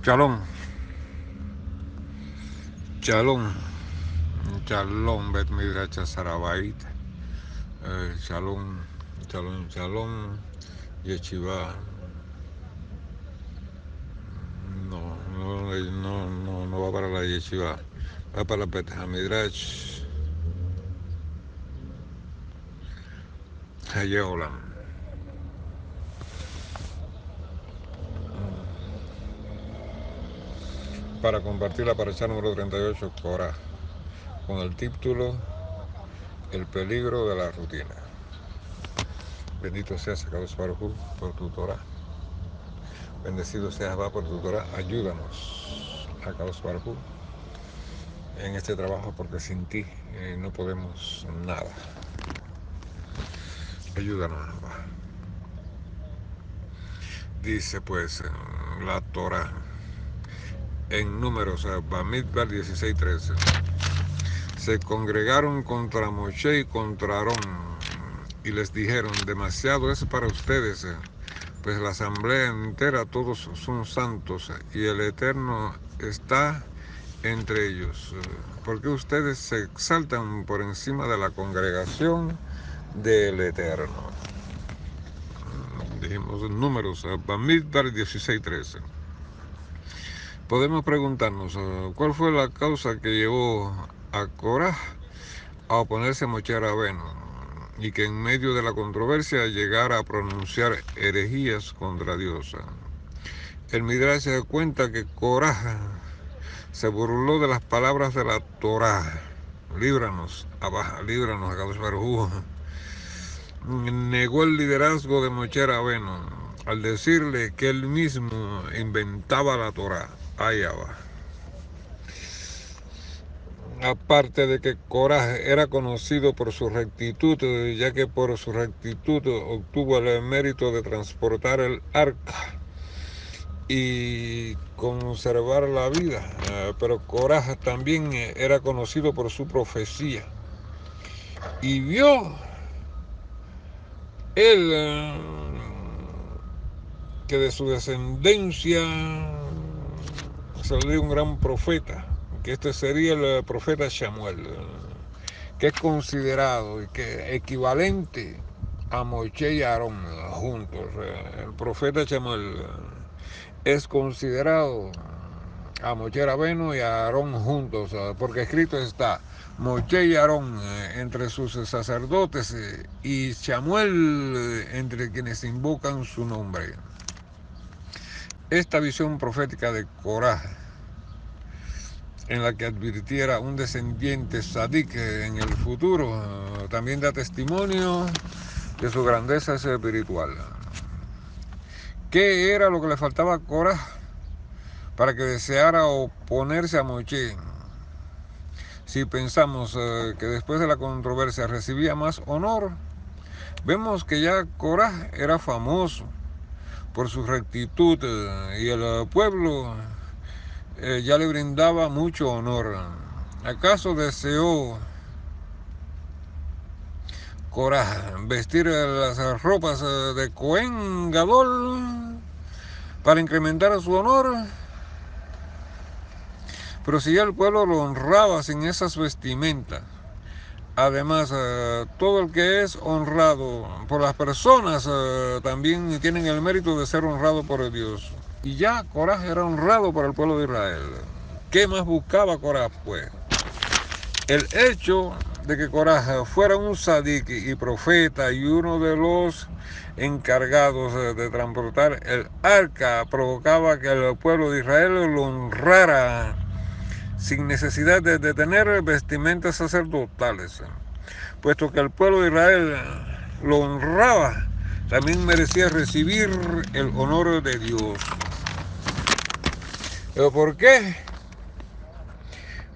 Shalom, shalom, shalom, Bet Midrash Sarabait, shalom, shalom, Yeshiva. No va para la Yeshiva, va para la Bet Midrash Hayeolam. Para compartir la parasha número 38, Korah, con el título El peligro de la rutina. Bendito seas, Akadosh Baruj Hu, por tu Torah. Bendecido seas, Abba, por tu Torah. Ayúdanos, Akadosh Baruj Hu, en este trabajo, porque sin ti no podemos nada. Ayúdanos, Abba. Dice pues la Torah en Números, Bamidbar 16:13. Se congregaron contra Moshe y contra Aarón y les dijeron: demasiado es para ustedes, pues la asamblea entera todos son santos y el Eterno está entre ellos. ¿Por qué ustedes se exaltan por encima de la congregación del Eterno? Dijimos Números, Bamidbar 16:13. Podemos preguntarnos cuál fue la causa que llevó a Korah a oponerse a Moshe Rabbeinu y que en medio de la controversia llegara a pronunciar herejías contra Dios. El Midrash se da cuenta que Korah se burló de las palabras de la Torah. Líbranos, Abba, líbranos, Akadosh Baruj Hu. Negó el liderazgo de Moshe Rabbeinu al decirle que él mismo inventaba la Torah. Ay, Abba. Aparte de que Korah era conocido por su rectitud, ya que por su rectitud obtuvo el mérito de transportar el arca y conservar la vida, pero Korah también era conocido por su profecía y vio él que de su descendencia saldría un gran profeta, que este sería el profeta Samuel, que es considerado y que equivalente a Moshe y Aarón juntos. El profeta Samuel es considerado a Moshe Rabbeinu y a Aarón juntos, porque escrito está Moshe y Aarón entre sus sacerdotes y Samuel entre quienes invocan su nombre. Esta visión profética de Korah, en la que advirtiera un descendiente sadik en el futuro, también da testimonio de su grandeza espiritual. ¿Qué era lo que le faltaba a Korah para que deseara oponerse a Moshe? Si pensamos que después de la controversia recibía más honor, vemos que ya Korah era famoso por su rectitud y el pueblo ya le brindaba mucho honor. ¿Acaso deseó Korah vestir las ropas de Cohen Gadol para incrementar su honor? Pero si ya el pueblo lo honraba sin esas vestimentas, además todo el que es honrado por las personas también tienen el mérito de ser honrado por Dios. Y ya Korah era honrado por el pueblo de Israel. ¿Qué más buscaba Korah, pues? El hecho de que Korah fuera un sadik y profeta y uno de los encargados de transportar el arca provocaba que el pueblo de Israel lo honrara sin necesidad de tener vestimentas sacerdotales. Puesto que el pueblo de Israel lo honraba, también merecía recibir el honor de Dios. ¿Pero por qué?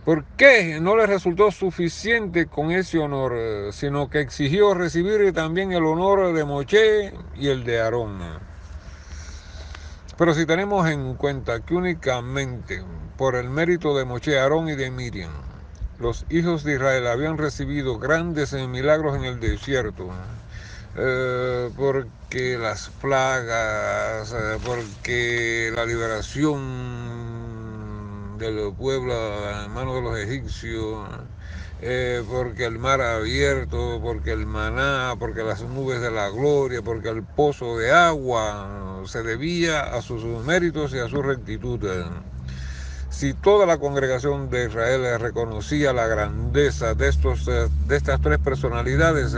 ¿Por qué no le resultó suficiente con ese honor, sino que exigió recibir también el honor de Moshe y el de Aarón? Pero si tenemos en cuenta que únicamente por el mérito de Moshe, Aarón y de Miriam, los hijos de Israel habían recibido grandes milagros en el desierto, porque las plagas, porque la liberación del pueblo a manos de los egipcios, porque el mar abierto, porque el maná, porque las nubes de la gloria, porque el pozo de agua se debía a sus méritos y a su rectitud. Si toda la congregación de Israel reconocía la grandeza de estas tres personalidades,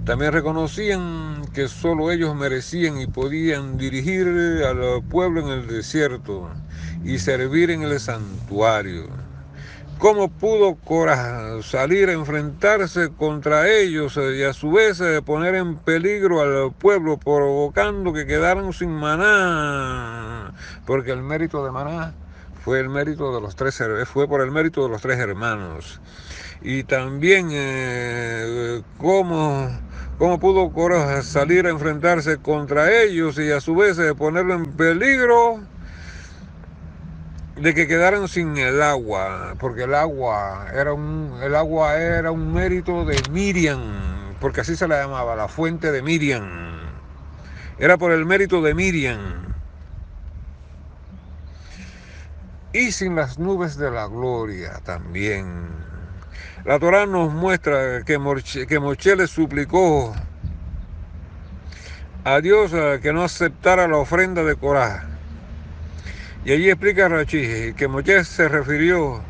también reconocían que solo ellos merecían y podían dirigir al pueblo en el desierto y servir en el santuario. ¿Cómo pudo Coraj salir a enfrentarse contra ellos y a su vez poner en peligro al pueblo, provocando que quedaran sin maná? Porque el mérito de maná fue por el mérito de los tres hermanos. Y también cómo pudo Coraj salir a enfrentarse contra ellos y a su vez ponerlo en peligro de que quedaran sin el agua, porque el agua era un mérito de Miriam, porque así se la llamaba, la fuente de Miriam. Era por el mérito de Miriam. Y sin las nubes de la gloria también. La Torá nos muestra que Moshe le suplicó a Dios que no aceptara la ofrenda de Coraj. Y allí explica Rashi que Moshe se refirió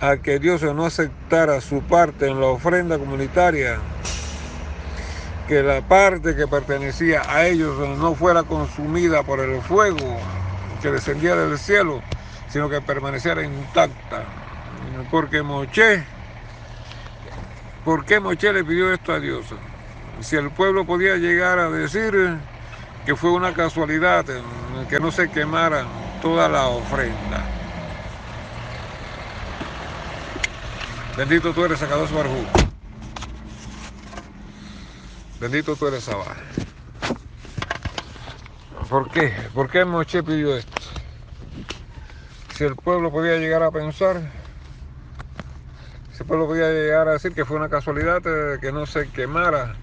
a que Dios no aceptara su parte en la ofrenda comunitaria, que la parte que pertenecía a ellos no fuera consumida por el fuego que descendía del cielo, sino que permaneciera intacta. ¿Por qué Moshe le pidió esto a Dios? Si el pueblo podía llegar a decir que fue una casualidad que no se quemara toda la ofrenda. Bendito tú eres, Akadosh Baruj Hu. Bendito tú eres, Abba. ¿Por qué? ¿Por qué Moshe pidió esto? Si el pueblo podía llegar a pensar, si el pueblo podía llegar a decir que fue una casualidad que no se quemara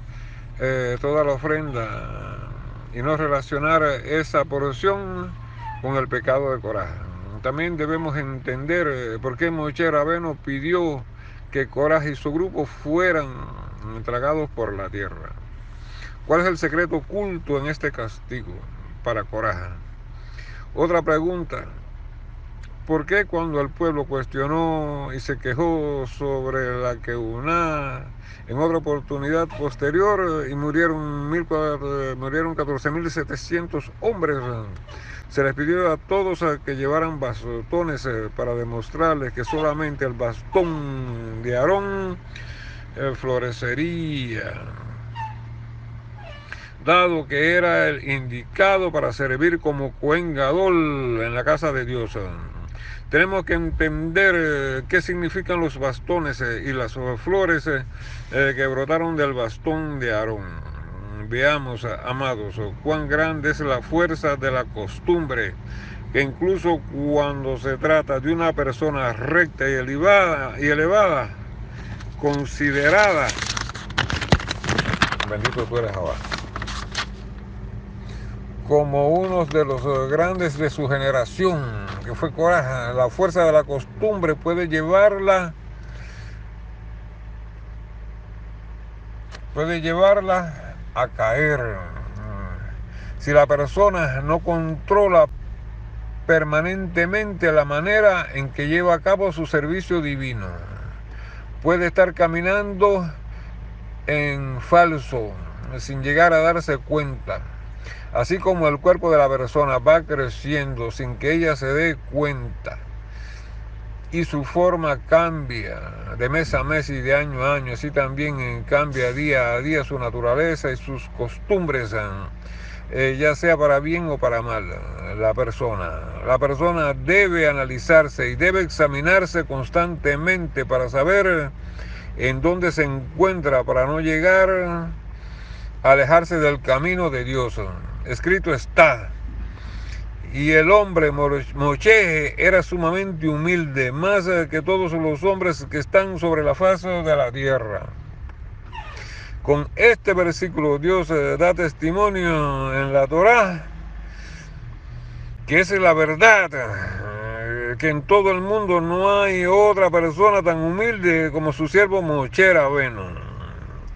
toda la ofrenda y no relacionar esa porción con el pecado de Coraj. También debemos entender por qué Moshe Rabeno pidió que Coraj y su grupo fueran tragados por la tierra. ¿Cuál es el secreto oculto en este castigo para Coraj? Otra pregunta: ¿por qué cuando el pueblo cuestionó y se quejó sobre la Keuná en otra oportunidad posterior y murieron 14.700 hombres, se les pidió a todos que llevaran bastones para demostrarles que solamente el bastón de Aarón florecería, dado que era el indicado para servir como Cohen Gadol en la casa de Dios? Tenemos que entender qué significan los bastones y las flores que brotaron del bastón de Aarón. Veamos, amados, cuán grande es la fuerza de la costumbre, que incluso cuando se trata de una persona recta y elevada, considerada, bendito tú eres, Jehová, como uno de los grandes de su generación, que fue Coraj, la fuerza de la costumbre puede llevarla a caer. Si la persona no controla permanentemente la manera en que lleva a cabo su servicio divino, puede estar caminando en falso sin llegar a darse cuenta. Así como el cuerpo de la persona va creciendo sin que ella se dé cuenta y su forma cambia de mes a mes y de año a año, así también cambia día a día su naturaleza y sus costumbres, ya sea para bien o para mal. La persona debe analizarse y debe examinarse constantemente para saber en dónde se encuentra, para no llegar a alejarse del camino de Dios. Escrito está: y el hombre Moshe era sumamente humilde, más que todos los hombres que están sobre la faz de la tierra. Con este versículo Dios da testimonio en la Torá que es la verdad, que en todo el mundo no hay otra persona tan humilde como su siervo Moshe Rabbeinu.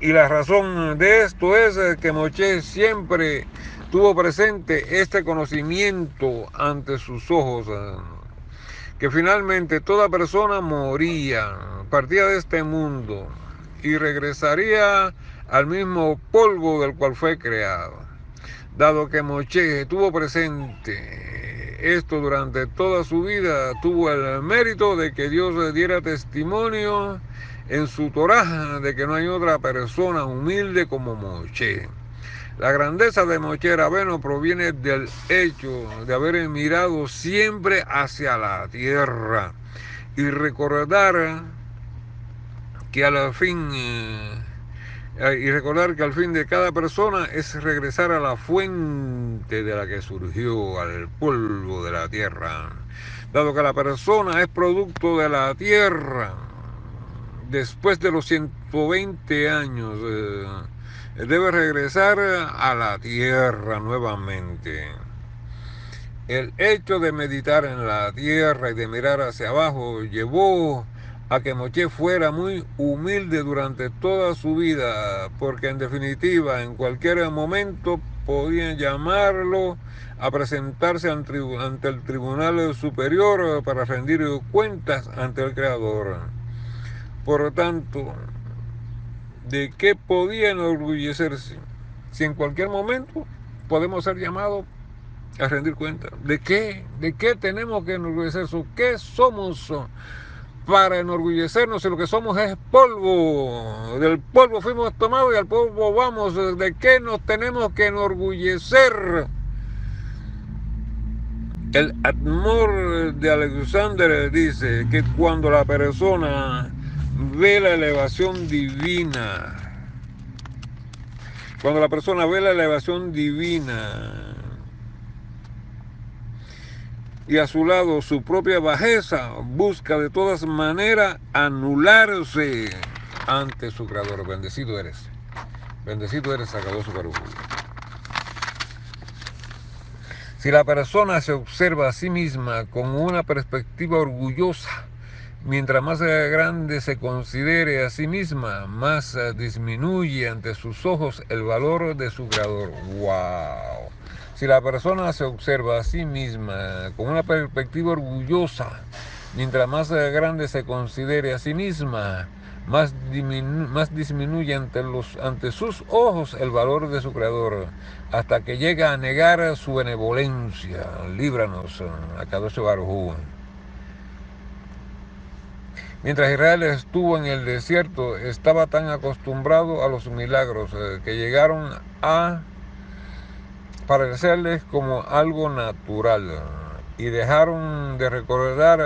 Y la razón de esto es que Moshe siempre tuvo presente este conocimiento ante sus ojos, que finalmente toda persona moría, partía de este mundo y regresaría al mismo polvo del cual fue creado. Dado que Moshe tuvo presente esto durante toda su vida, tuvo el mérito de que Dios le diera testimonio en su Torá de que no hay otra persona humilde como Moshe. La grandeza de Moshe Rabbeinu proviene del hecho de haber mirado siempre hacia la tierra y recordar que al fin de cada persona es regresar a la fuente de la que surgió, al polvo de la tierra. Dado que la persona es producto de la tierra, después de los 120 años debe regresar a la tierra nuevamente. El hecho de meditar en la tierra y de mirar hacia abajo llevó a que Moshe fuera muy humilde durante toda su vida, porque en definitiva en cualquier momento podían llamarlo a presentarse ante el tribunal superior para rendir cuentas ante el Creador. Por lo tanto, ¿de qué podía enorgullecerse? Si en cualquier momento podemos ser llamados a rendir cuentas. ¿De qué? ¿De qué tenemos que enorgullecernos? ¿Qué somos para enorgullecernos si lo que somos es polvo? Del polvo fuimos tomados y al polvo vamos. ¿De qué nos tenemos que enorgullecer? El Admor de Alexander dice que cuando la persona ve la elevación divina, y a su lado su propia bajeza, busca de todas maneras anularse ante su Creador. Bendecido eres, Akadosh Baruj Hu. Si la persona se observa a sí misma con una perspectiva orgullosa, mientras más grande se considere a sí misma, más disminuye ante sus ojos el valor de su Creador. ¡Wow! Si la persona se observa a sí misma con una perspectiva orgullosa, mientras más grande se considere a sí misma, más disminuye ante sus ojos el valor de su Creador, hasta que llega a negar su benevolencia. Líbranos, Akadosh Baruj Hu. Mientras Israel estuvo en el desierto, estaba tan acostumbrado a los milagros que llegaron a parecerles como algo natural, y dejaron de recordar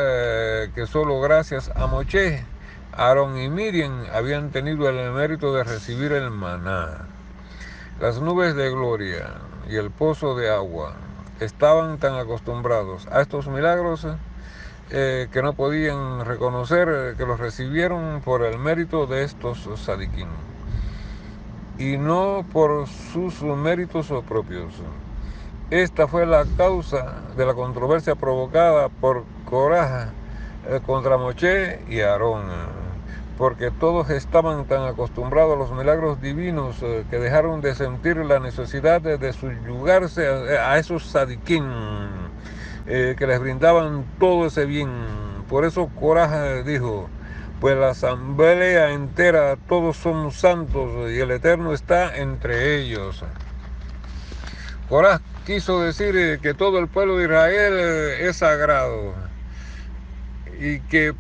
que solo gracias a Moshe, Aarón y Miriam habían tenido el mérito de recibir el maná. Las nubes de gloria y el pozo de agua estaban tan acostumbrados a estos milagros que no podían reconocer que los recibieron por el mérito de estos sadiquín y no por sus méritos propios. Esta fue la causa de la controversia provocada por Coraj contra Moshe y Aarón, porque todos estaban tan acostumbrados a los milagros divinos que dejaron de sentir la necesidad de subyugarse a esos sadiquín que les brindaban todo ese bien. Por eso Coraj dijo: pues la asamblea entera, todos somos santos y el Eterno está entre ellos. Coraj quiso decir que todo el pueblo de Israel es sagrado y que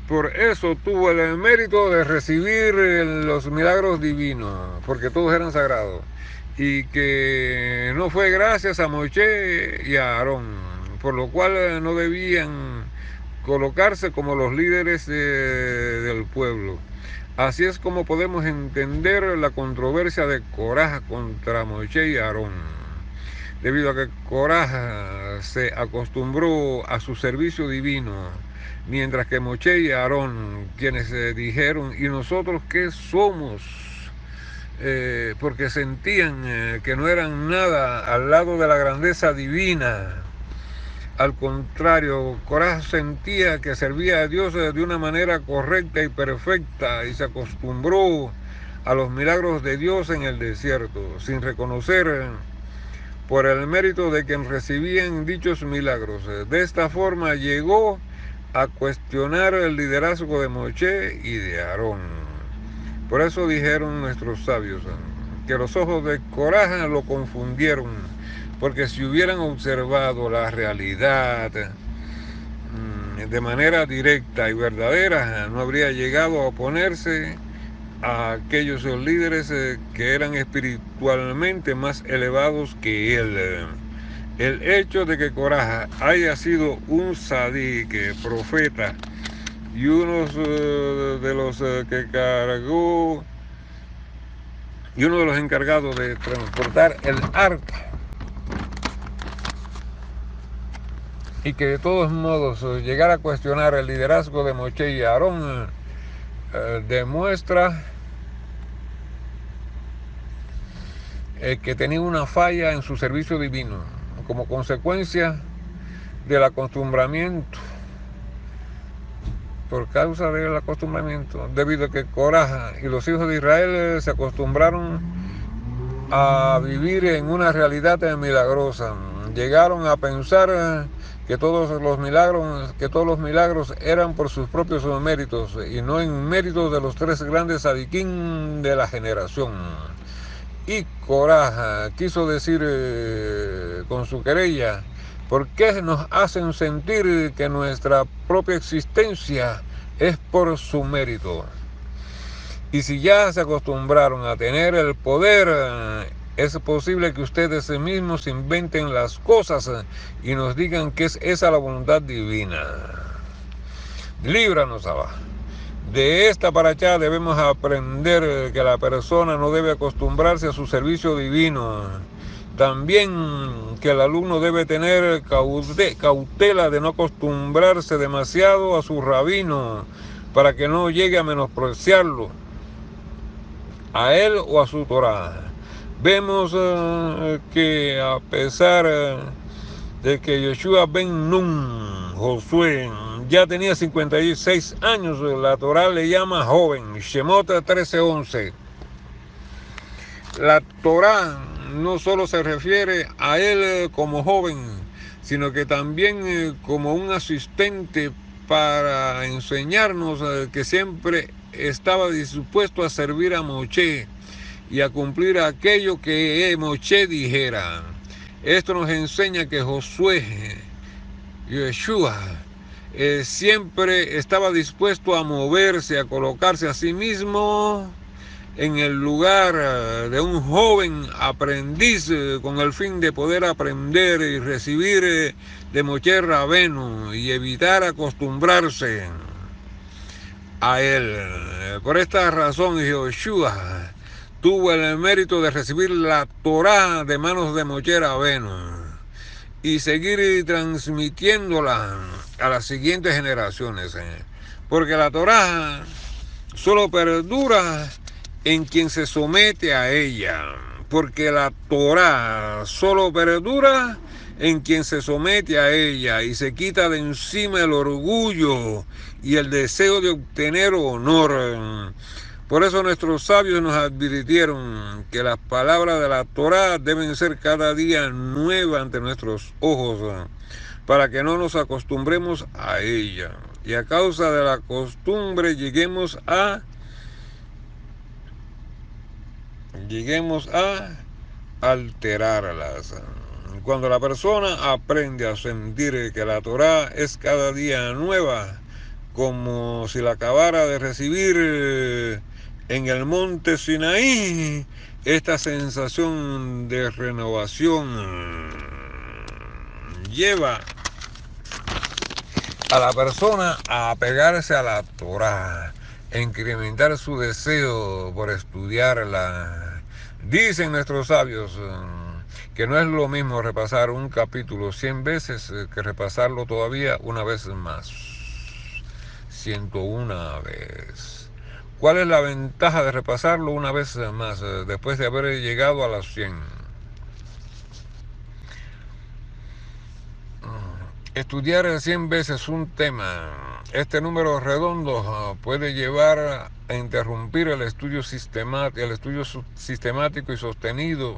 por eso tuvo el mérito de recibir los milagros divinos, porque todos eran sagrados, y que no fue gracias a Moshe y a Aarón, por lo cual no debían colocarse como los líderes del pueblo. Así es como podemos entender la controversia de Coraj contra Moshe y Aarón, debido a que Coraj se acostumbró a su servicio divino, mientras que Moshe y Aarón, quienes dijeron: ¿y nosotros qué somos? porque sentían que no eran nada al lado de la grandeza divina. Al contrario, Coraj sentía que servía a Dios de una manera correcta y perfecta y se acostumbró a los milagros de Dios en el desierto, sin reconocer por el mérito de quien recibían dichos milagros. De esta forma llegó a cuestionar el liderazgo de Moshe y de Aarón. Por eso dijeron nuestros sabios que los ojos de Coraj lo confundieron, porque si hubieran observado la realidad de manera directa y verdadera, no habría llegado a oponerse a aquellos líderes que eran espiritualmente más elevados que él. El hecho de que Coraj haya sido un sadik, profeta, y uno de los que cargó, y uno de los encargados de transportar el arca, y que de todos modos llegar a cuestionar el liderazgo de Moshe y Aarón, demuestra que tenía una falla en su servicio divino, como consecuencia del acostumbramiento, por causa del acostumbramiento, debido a que Coraj y los hijos de Israel se acostumbraron a vivir en una realidad milagrosa. Llegaron a pensar que todos los milagros eran por sus propios méritos y no en méritos de los tres grandes sadiquín de la generación. Y Coraj quiso decir con su querella: ¿por qué nos hacen sentir que nuestra propia existencia es por su mérito? Y si ya se acostumbraron a tener el poder, es posible que ustedes mismos inventen las cosas y nos digan que es esa la voluntad divina. Líbranos, Abba. De esta parachá debemos aprender que la persona no debe acostumbrarse a su servicio divino. También que el alumno debe tener cautela de no acostumbrarse demasiado a su rabino para que no llegue a menospreciarlo, a él o a su Torah. Vemos que a pesar de que Yoshua ben Nun, Josué, ya tenía 56 años, la Torah le llama joven, Shemot 13:11. La Torah no solo se refiere a él como joven, sino que también como un asistente para enseñarnos que siempre estaba dispuesto a servir a Moshe y a cumplir aquello que Moshe dijera. Esto nos enseña que Josué, Yeshua, siempre estaba dispuesto a moverse, a colocarse a sí mismo en el lugar de un joven aprendiz con el fin de poder aprender y recibir de Moshe Rabenu y evitar acostumbrarse a él. Por esta razón, Yeshua tuvo el mérito de recibir la Torah de manos de Moshe Rabenu y seguir transmitiéndola a las siguientes generaciones, porque la Torah solo perdura en quien se somete a ella, porque la Torah solo perdura en quien se somete a ella y se quita de encima el orgullo y el deseo de obtener honor. Por eso nuestros sabios nos advirtieron que las palabras de la Torah deben ser cada día nuevas ante nuestros ojos, para que no nos acostumbremos a ella y a causa de la costumbre lleguemos a alterarlas. Cuando la persona aprende a sentir que la Torah es cada día nueva, como si la acabara de recibir en el monte Sinaí, esta sensación de renovación lleva a la persona a apegarse a la Torah, a incrementar su deseo por estudiarla. Dicen nuestros sabios que no es lo mismo repasar un capítulo 100 veces que repasarlo todavía una vez más, 101 vez. ¿Cuál es la ventaja de repasarlo una vez más, después de haber llegado a las 100? Estudiar 100 veces un tema, este número redondo puede llevar a interrumpir el estudio sistemático y sostenido,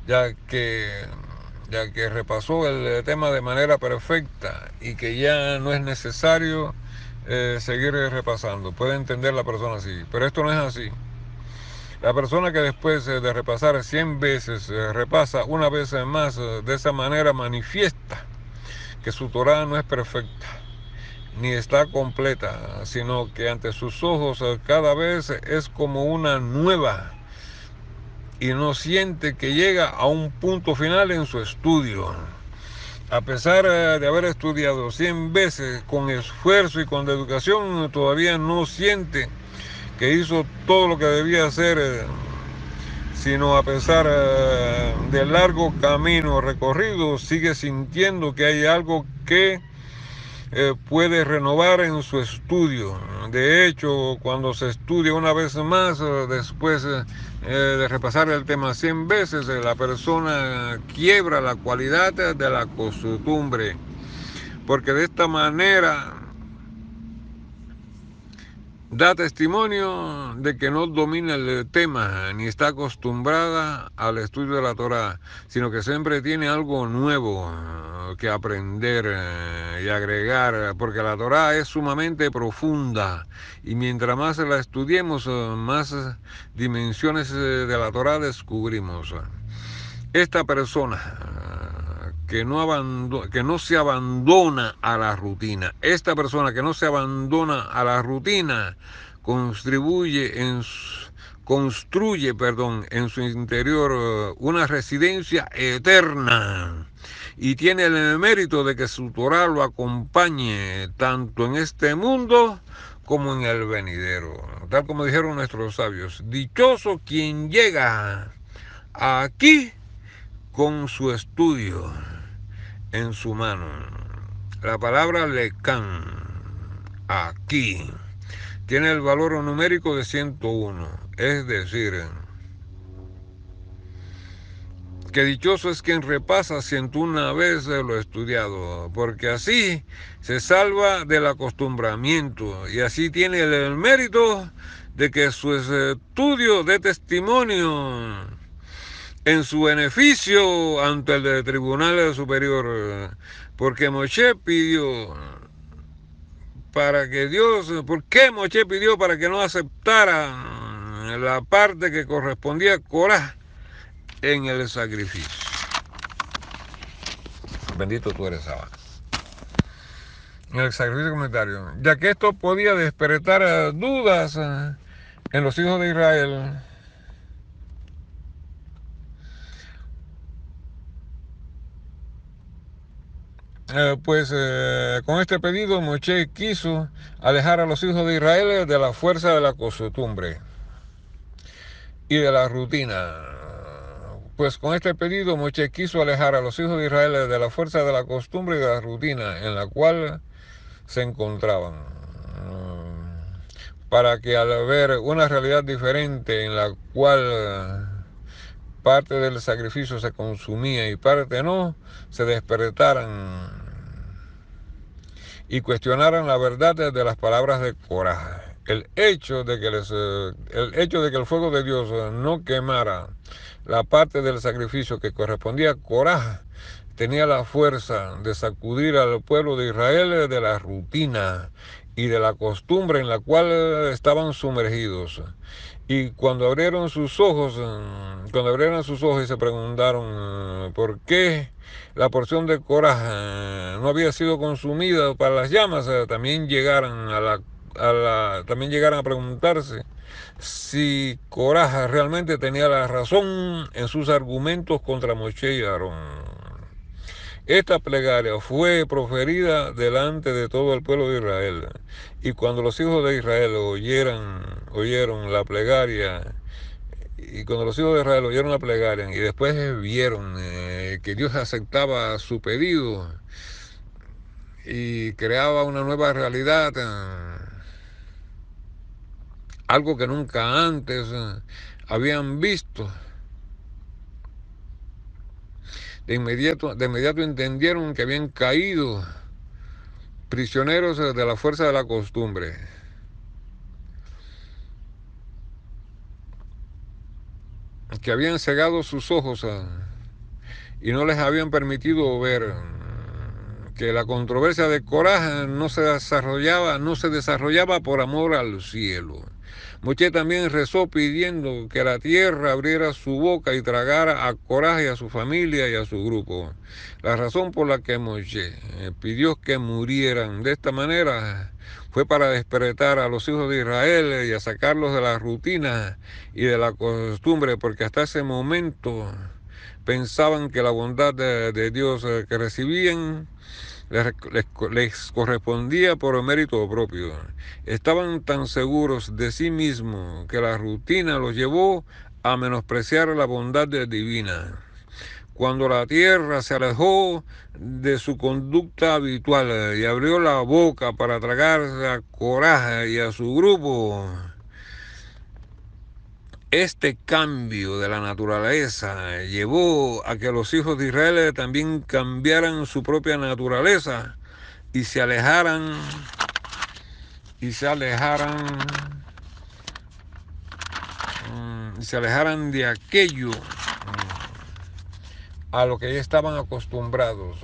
ya que, ya que repasó el tema de manera perfecta y que ya no es necesario seguir repasando. Puede entender la persona así, pero esto no es así. La persona que después de repasar 100 veces repasa una vez más, de esa manera manifiesta que su Torá no es perfecta ni está completa, sino que ante sus ojos cada vez es como una nueva, y no siente que llega a un punto final en su estudio. A pesar de haber estudiado 100 veces con esfuerzo y con dedicación, todavía no siente que hizo todo lo que debía hacer, sino a pesar del largo camino recorrido, sigue sintiendo que hay algo que puede renovar en su estudio. De hecho, cuando se estudia una vez más, después de repasar el tema 100 veces, la persona quiebra la cualidad de la costumbre, porque de esta manera da testimonio de que no domina el tema ni está acostumbrada al estudio de la Torá, sino que siempre tiene algo nuevo que aprender y agregar, porque la Torá es sumamente profunda y mientras más la estudiemos, más dimensiones de la Torá descubrimos. Esta persona que no se abandona a la rutina, esta persona que no se abandona a la rutina, construye en su interior una residencia eterna y tiene el mérito de que su Torá lo acompañe tanto en este mundo como en el venidero. Tal como dijeron nuestros sabios, dichoso quien llega aquí con su estudio en su mano. La palabra Lecán, aquí, tiene el valor numérico de 101, es decir, que dichoso es quien repasa 101 veces lo estudiado, porque así se salva del acostumbramiento y así tiene el mérito de que su estudio dé testimonio en su beneficio ante el Tribunal Superior, porque Moshe pidió ¿por qué Moshe pidió para que no aceptara la parte que correspondía a Corá en el sacrificio? Bendito tú eres, Abba. En el sacrificio comunitario, ya que esto podía despertar dudas en los hijos de Israel. Con este pedido Moshe quiso alejar a los hijos de Israel de la fuerza de la costumbre y de la rutina. Pues con este pedido Moshe quiso alejar a los hijos de Israel de la fuerza de la costumbre y de la rutina en la cual se encontraban, para que al ver una realidad diferente en la cual parte del sacrificio se consumía y parte no, se despertaran y cuestionaran la verdad de las palabras de Corá. El hecho de que el fuego de Dios no quemara la parte del sacrificio que correspondía a Corá tenía la fuerza de sacudir al pueblo de Israel de la rutina y de la costumbre en la cual estaban sumergidos. Y cuando abrieron sus ojos y se preguntaron por qué la porción de Corá no había sido consumida para las llamas, también llegaron a preguntarse si Corá realmente tenía la razón en sus argumentos contra Moshe y Aarón. Esta plegaria fue proferida delante de todo el pueblo de Israel. Y cuando los hijos de Israel oyeron la plegaria, y después vieron que Dios aceptaba su pedido y creaba una nueva realidad, algo que nunca antes habían visto. De inmediato entendieron que habían caído prisioneros de la fuerza de la costumbre. Que habían cegado sus ojos y no les habían permitido ver que la controversia de Coraj no se desarrollaba por amor al cielo. Moisés también rezó pidiendo que la tierra abriera su boca y tragara a Coraj y a su familia y a su grupo. La razón por la que Moisés pidió que murieran de esta manera fue para despertar a los hijos de Israel y a sacarlos de la rutina y de la costumbre, porque hasta ese momento pensaban que la bondad de Dios que recibían les correspondía por mérito propio. Estaban tan seguros de sí mismos que la rutina los llevó a menospreciar la bondad divina. Cuando la tierra se alejó de su conducta habitual y abrió la boca para tragarse a Coraj y a su grupo, este cambio de la naturaleza llevó a que los hijos de Israel también cambiaran su propia naturaleza y se alejaran de aquello a lo que ya estaban acostumbrados.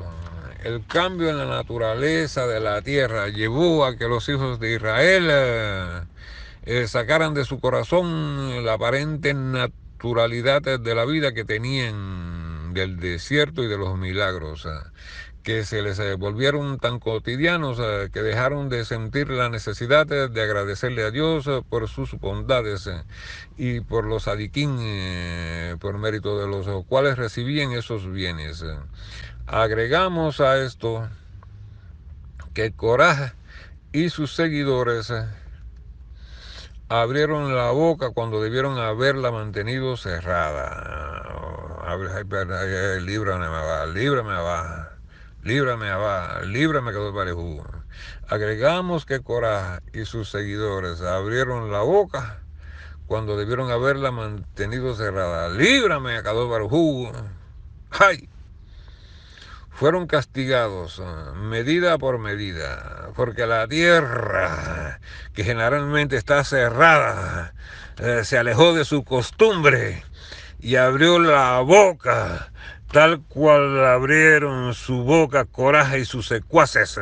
El cambio en la naturaleza de la tierra llevó a que los hijos de Israel sacaran de su corazón la aparente naturalidad de la vida que tenían del desierto y de los milagros, que se les volvieron tan cotidianos que dejaron de sentir la necesidad de agradecerle a Dios por sus bondades y por los adiquín, por mérito de los cuales recibían esos bienes. Agregamos a esto que Coraj y sus seguidores abrieron la boca cuando debieron haberla mantenido cerrada. Líbrame, Kadosh Baruj Hu. Agregamos que Coraj y sus seguidores abrieron la boca cuando debieron haberla mantenido cerrada. Líbrame, Kadosh Baruj Hu. ¡Ay! Fueron castigados medida por medida, porque la tierra, que generalmente está cerrada, se alejó de su costumbre y abrió la boca, tal cual abrieron su boca Coraj y sus secuaces.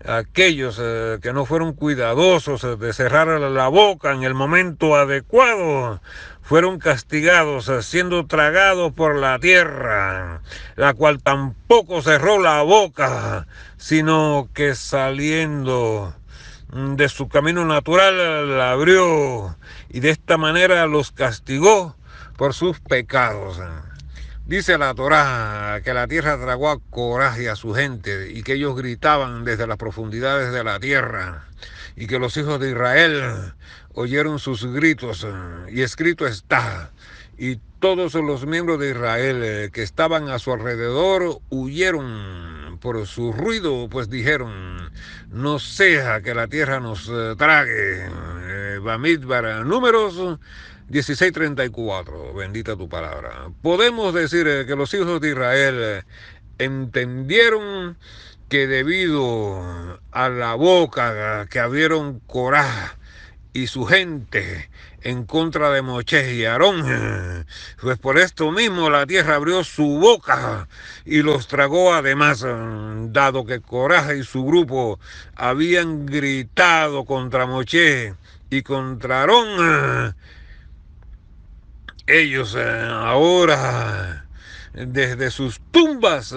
Aquellos que no fueron cuidadosos de cerrar la boca en el momento adecuado, fueron castigados siendo tragados por la tierra, la cual tampoco cerró la boca, sino que saliendo de su camino natural la abrió y de esta manera los castigó por sus pecados. Dice la Torá que la tierra tragó a Coraj y a su gente y que ellos gritaban desde las profundidades de la tierra y que los hijos de Israel oyeron sus gritos y escrito está. Y todos los miembros de Israel que estaban a su alrededor huyeron por su ruido, pues dijeron, no sea que la tierra nos trague. Bamidbar, Números 16:34, bendita tu palabra. Podemos decir que los hijos de Israel entendieron que debido a la boca que abrieron Coraj y su gente en contra de Moisés y Aarón, pues por esto mismo la tierra abrió su boca y los tragó. Además, dado que Coraj y su grupo habían gritado contra Moisés y contra Aarón, ellos ahora desde sus tumbas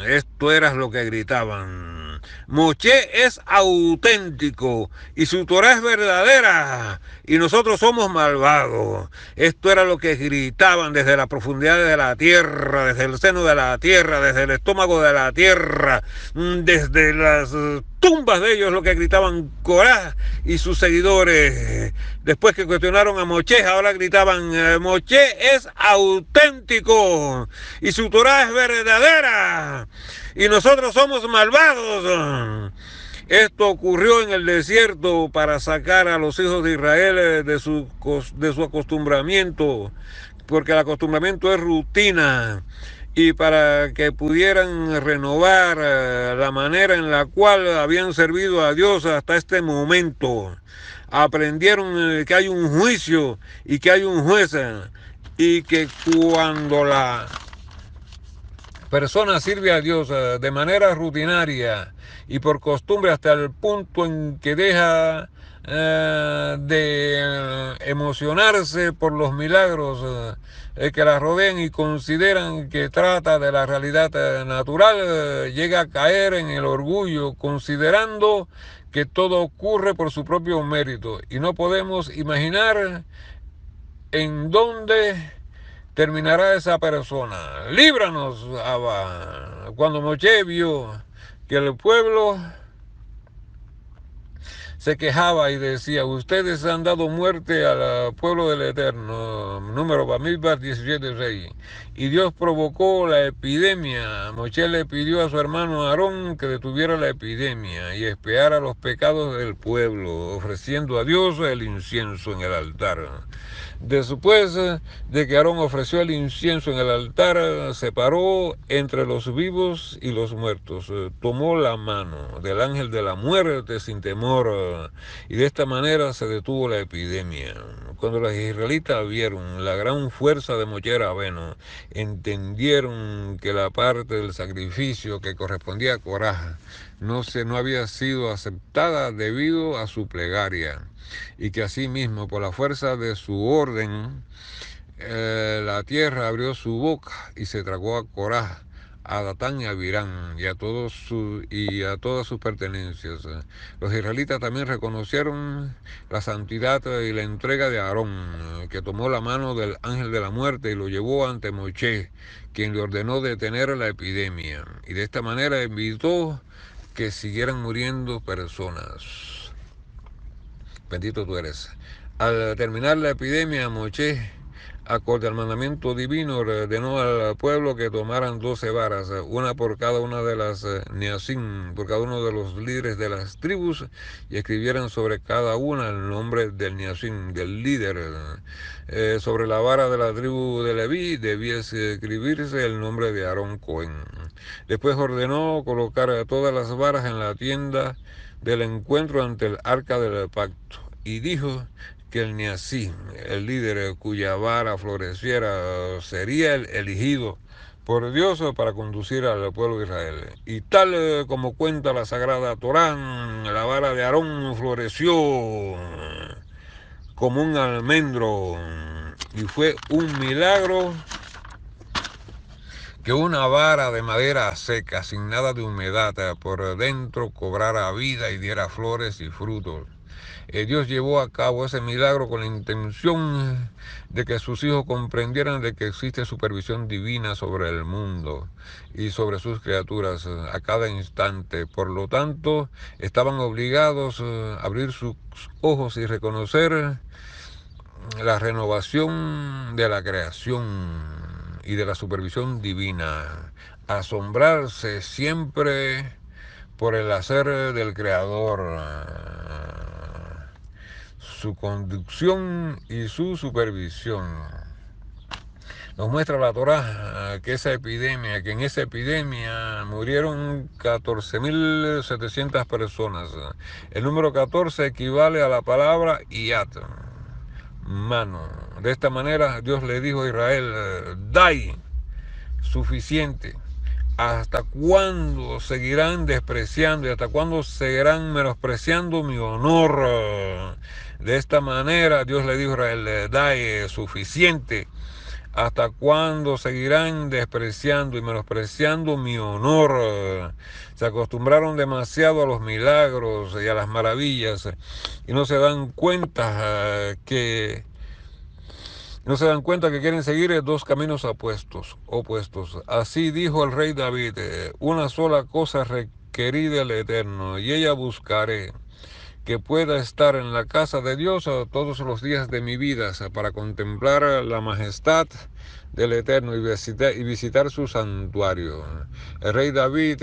esto era lo que gritaban: Moisés es auténtico y su Torá es verdadera y nosotros somos malvados. Esto era lo que gritaban desde la profundidad de la tierra, desde el seno de la tierra, desde el estómago de la tierra, desde las tumbas de ellos, lo que gritaban Coraj y sus seguidores. Después que cuestionaron a Moisés, ahora gritaban: Moisés es auténtico y su Torá es verdadera y nosotros somos malvados. Esto ocurrió en el desierto para sacar a los hijos de Israel de su acostumbramiento, porque el acostumbramiento es rutina, y para que pudieran renovar la manera en la cual habían servido a Dios hasta este momento. Aprendieron que hay un juicio y que hay un juez, y que cuando la persona sirve a Dios de manera rutinaria y por costumbre hasta el punto en que deja de emocionarse por los milagros que la rodean y consideran que trata de la realidad natural, llega a caer en el orgullo, considerando que todo ocurre por su propio mérito, y no podemos imaginar en dónde terminará esa persona. Líbranos, Abba. Cuando Moche vio que el pueblo se quejaba y decía: ustedes han dado muerte al pueblo del Eterno, número Bamidbar 17:6, y Dios provocó la epidemia. Moche le pidió a su hermano Aarón que detuviera la epidemia y expiara los pecados del pueblo, ofreciendo a Dios el incienso en el altar. Después de que Aarón ofreció el incienso en el altar, separó entre los vivos y los muertos, tomó la mano del ángel de la muerte sin temor, y de esta manera se detuvo la epidemia. Cuando los israelitas vieron la gran fuerza de Moche Rabbeinu, entendieron que la parte del sacrificio que correspondía a Coraj no había sido aceptada debido a su plegaria, y que asimismo, por la fuerza de su orden, la tierra abrió su boca y se tragó a Coraj, a Datán y a Abirán y a todas sus pertenencias. Los israelitas también reconocieron la santidad y la entrega de Aarón, que tomó la mano del ángel de la muerte y lo llevó ante Moche, quien le ordenó detener la epidemia, y de esta manera evitó que siguieran muriendo personas. Bendito tú eres. Al terminar la epidemia, Moche, acorde al mandamiento divino, ordenó al pueblo que tomaran 12 varas, una por cada una de las Neasim, por cada uno de los líderes de las tribus, y escribieran sobre cada una el nombre del Neasim, del líder. Sobre la vara de la tribu de Leví debía escribirse el nombre de Aarón Cohen. Después ordenó colocar todas las varas en la tienda del encuentro ante el arca del pacto, y dijo que el Neasí, el líder cuya vara floreciera, sería el elegido por Dios para conducir al pueblo de Israel. Y tal como cuenta la Sagrada Torá, la vara de Aarón floreció como un almendro, y fue un milagro que una vara de madera seca, sin nada de humedad por dentro, cobrara vida y diera flores y frutos. Dios llevó a cabo ese milagro con la intención de que sus hijos comprendieran de que existe supervisión divina sobre el mundo y sobre sus criaturas a cada instante. Por lo tanto, estaban obligados a abrir sus ojos y reconocer la renovación de la creación y de la supervisión divina, asombrarse siempre por el hacer del Creador, su conducción y su supervisión. Nos muestra la Torá que en esa epidemia murieron 14.700 personas. El número 14 equivale a la palabra Iyat, mano. De esta manera Dios le dijo a Israel: dai, suficiente. ¿Hasta cuándo seguirán despreciando y hasta cuándo seguirán menospreciando mi honor? De esta manera Dios le dijo a Israel: dai, suficiente. ¿Hasta cuándo seguirán despreciando y menospreciando mi honor? Se acostumbraron demasiado a los milagros y a las maravillas, y no se dan cuenta que quieren seguir dos caminos opuestos. Así dijo el rey David: una sola cosa requerí del Eterno, y ella buscaré, que pueda estar en la casa de Dios todos los días de mi vida para contemplar la majestad del Eterno y visitar su santuario. El rey David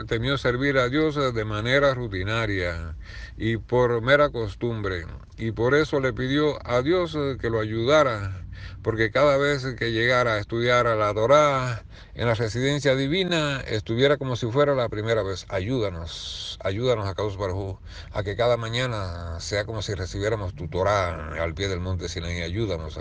temió servir a Dios de manera rutinaria y por mera costumbre, y por eso le pidió a Dios que lo ayudara, porque cada vez que llegara a estudiar a la Torá en la residencia divina, estuviera como si fuera la primera vez. Ayúdanos a Kadosh Baruj Hu, a que cada mañana sea como si recibiéramos tu Torá al pie del monte Sinaí. Ayúdanos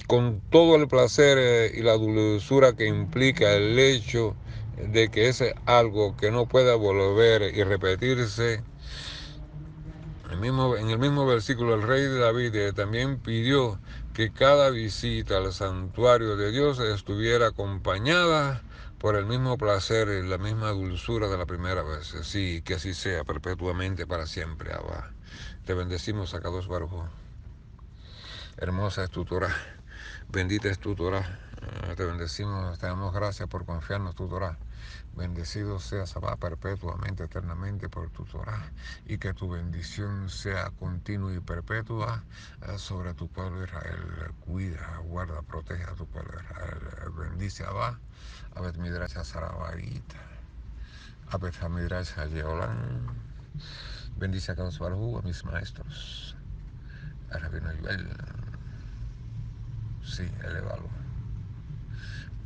con todo el placer y la dulzura que implica el hecho de que es algo que no pueda volver y repetirse. En el mismo versículo, el rey David también pidió que cada visita al santuario de Dios estuviera acompañada por el mismo placer y la misma dulzura de la primera vez. Sí, que así sea perpetuamente para siempre, Abba. Te bendecimos, Akadosh Baruj Hu. Hermosa es tu Torah, bendita es tu Torah. Te bendecimos, te damos gracias por confiarnos tu Torah. Bendecido seas, Abba, perpetuamente, eternamente por tu Torah, y que tu bendición sea continua y perpetua sobre tu pueblo Israel. Cuida, guarda, protege a tu pueblo Israel. Bendice, Abba, Abed Midrash Sarabait, Abed Hamidrash Hayeolan. Bendice a Kadosh Baruj Hu, a mis maestros, a Rabino Yuel. Sí, elévalo.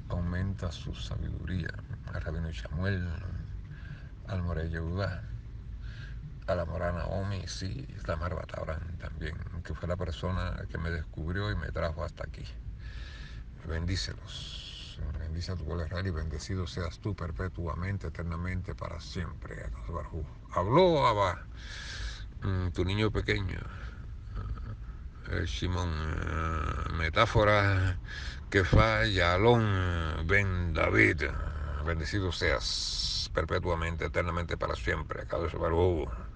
Aumenta su sabiduría. A Rabino Shamuel, al Moré Yehudá, a la Morana Omi, sí, la Marbat Abraham también, que fue la persona que me descubrió y me trajo hasta aquí. Bendícelos. Bendice a tu pueblo Israel y bendecido seas tú perpetuamente, eternamente, para siempre. Habló Abba, tu niño pequeño, Shimon, metáfora que fa Yalón ben David. Bendecido seas perpetuamente, eternamente, para siempre. Kadosh Baruj Hu.